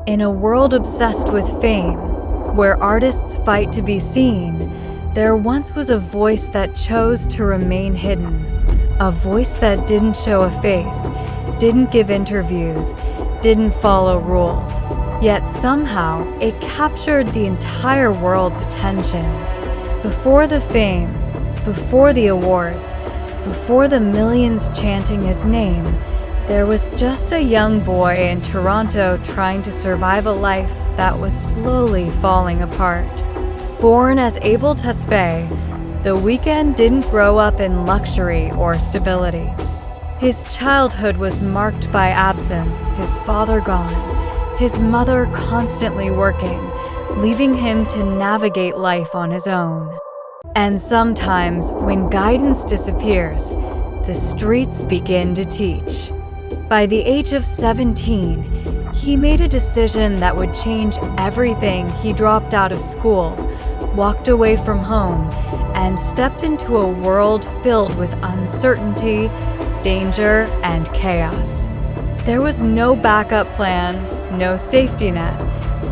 In a world obsessed with fame, where artists fight to be seen, there once was a voice that chose to remain hidden. A voice that didn't show a face, didn't give interviews, didn't follow rules. Yet somehow, it captured the entire world's attention. Before the fame, before the awards, before the millions chanting his name, there was just a young boy in Toronto trying to survive a life that was slowly falling apart. Born as Abel Tesfaye, The Weeknd didn't grow up in luxury or stability. His childhood was marked by absence, his father gone, his mother constantly working, leaving him to navigate life on his own. And sometimes, when guidance disappears, the streets begin to teach. By the age of 17, he made a decision that would change everything. He dropped out of school, walked away from home, and stepped into a world filled with uncertainty, danger, and chaos. There was no backup plan, no safety net,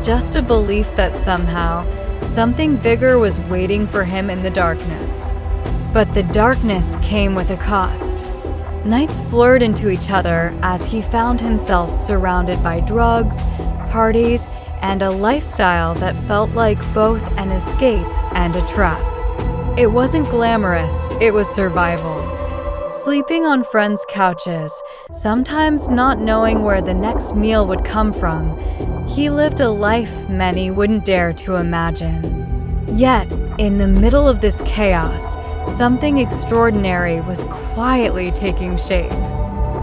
just a belief that somehow something bigger was waiting for him in the darkness. But the darkness came with a cost. Nights blurred into each other as he found himself surrounded by drugs, parties, and a lifestyle that felt like both an escape and a trap. It wasn't glamorous, it was survival. Sleeping on friends' couches, sometimes not knowing where the next meal would come from, he lived a life many wouldn't dare to imagine. Yet, in the middle of this chaos, something extraordinary was quietly taking shape.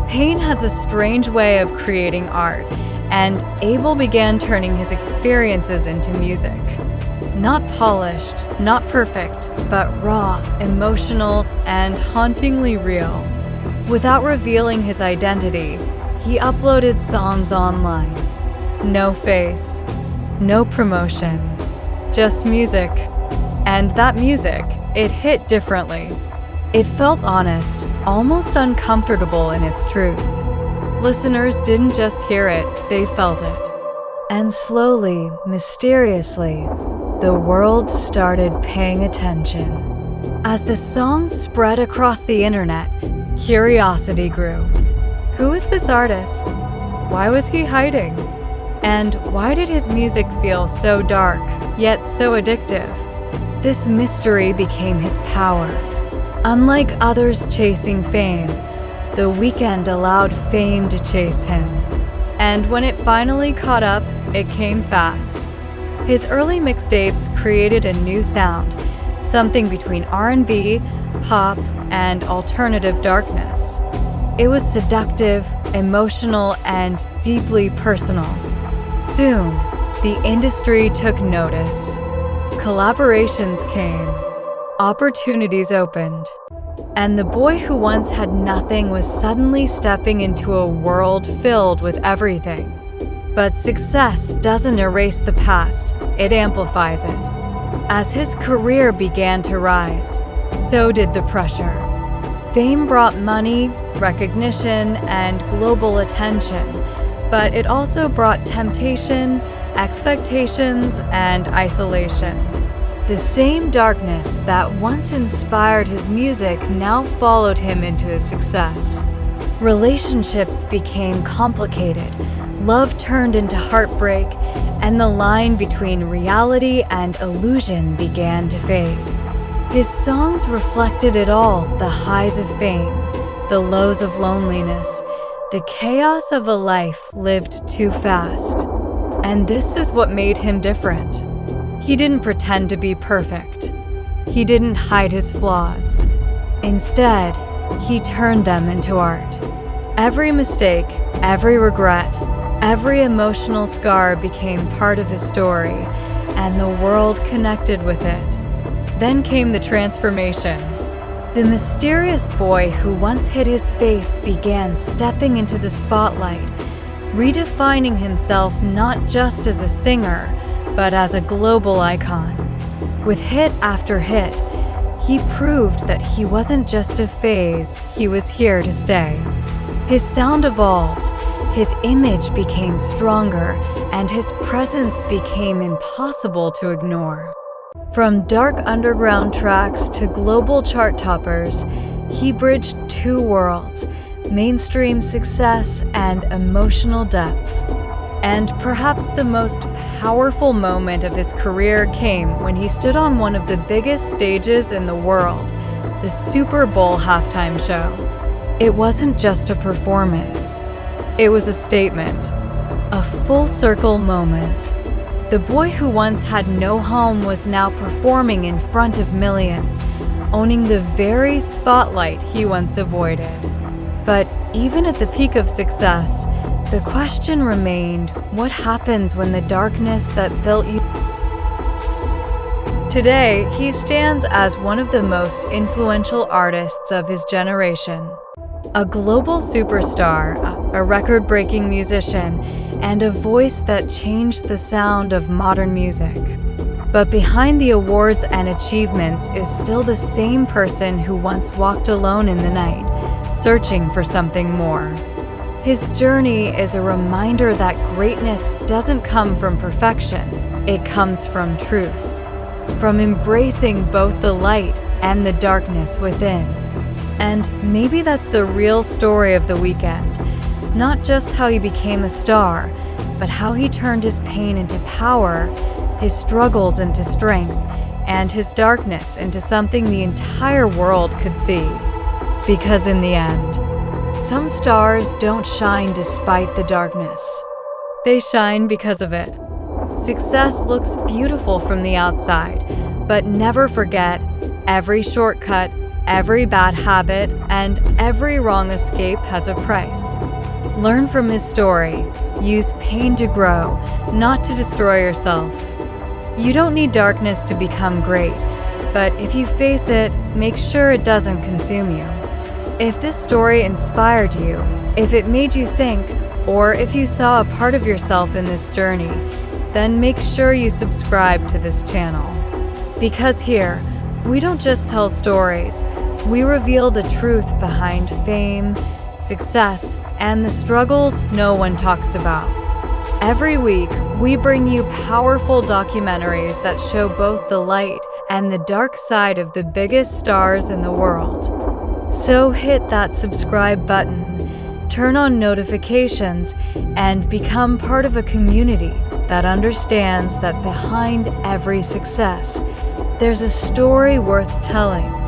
Pain has a strange way of creating art, and Abel began turning his experiences into music. Not polished, not perfect, but raw, emotional, and hauntingly real. Without revealing his identity, he uploaded songs online. No face, no promotion, just music. And that music, it hit differently. It felt honest, almost uncomfortable in its truth. Listeners didn't just hear it, they felt it. And slowly, mysteriously, the world started paying attention. As the song spread across the internet, curiosity grew. Who is this artist? Why was he hiding? And why did his music feel so dark, yet so addictive? This mystery became his power. Unlike others chasing fame, The Weeknd allowed fame to chase him. And when it finally caught up, it came fast. His early mixtapes created a new sound, something between R&B, pop, and alternative darkness. It was seductive, emotional, and deeply personal. Soon, the industry took notice. Collaborations came, opportunities opened, and the boy who once had nothing was suddenly stepping into a world filled with everything. But success doesn't erase the past, it amplifies it. As his career began to rise, so did the pressure. Fame brought money, recognition, and global attention, but it also brought temptation, expectations, and isolation. The same darkness that once inspired his music now followed him into his success. Relationships became complicated, love turned into heartbreak, and the line between reality and illusion began to fade. His songs reflected it all: the highs of fame, the lows of loneliness, the chaos of a life lived too fast. And this is what made him different. He didn't pretend to be perfect. He didn't hide his flaws. Instead, he turned them into art. Every mistake, every regret, every emotional scar became part of his story, and the world connected with it. Then came the transformation. The mysterious boy who once hid his face began stepping into the spotlight, redefining himself not just as a singer, but as a global icon. With hit after hit, he proved that he wasn't just a phase, he was here to stay. His sound evolved, his image became stronger, and his presence became impossible to ignore. From dark underground tracks to global chart toppers, he bridged two worlds, mainstream success and emotional depth. And perhaps the most powerful moment of his career came when he stood on one of the biggest stages in the world, the Super Bowl halftime show. It wasn't just a performance. It was a statement, a full-circle moment. The boy who once had no home was now performing in front of millions, owning the very spotlight he once avoided. But even at the peak of success, the question remained, what happens when the darkness that built you? Today, he stands as one of the most influential artists of his generation. A global superstar, a record-breaking musician, and a voice that changed the sound of modern music. But behind the awards and achievements is still the same person who once walked alone in the night, searching for something more. His journey is a reminder that greatness doesn't come from perfection, it comes from truth, from embracing both the light and the darkness within. And maybe that's the real story of The Weeknd. Not just how he became a star, but how he turned his pain into power, his struggles into strength, and his darkness into something the entire world could see. Because in the end, some stars don't shine despite the darkness. They shine because of it. Success looks beautiful from the outside, but never forget, every shortcut, every bad habit, and every wrong escape has a price. Learn from his story. Use pain to grow, not to destroy yourself. You don't need darkness to become great, but if you face it, make sure it doesn't consume you. If this story inspired you, if it made you think, or if you saw a part of yourself in this journey, then make sure you subscribe to this channel. Because here, we don't just tell stories, we reveal the truth behind fame, success, and the struggles no one talks about. Every week, we bring you powerful documentaries that show both the light and the dark side of the biggest stars in the world. So hit that subscribe button, turn on notifications, and become part of a community that understands that behind every success, there's a story worth telling.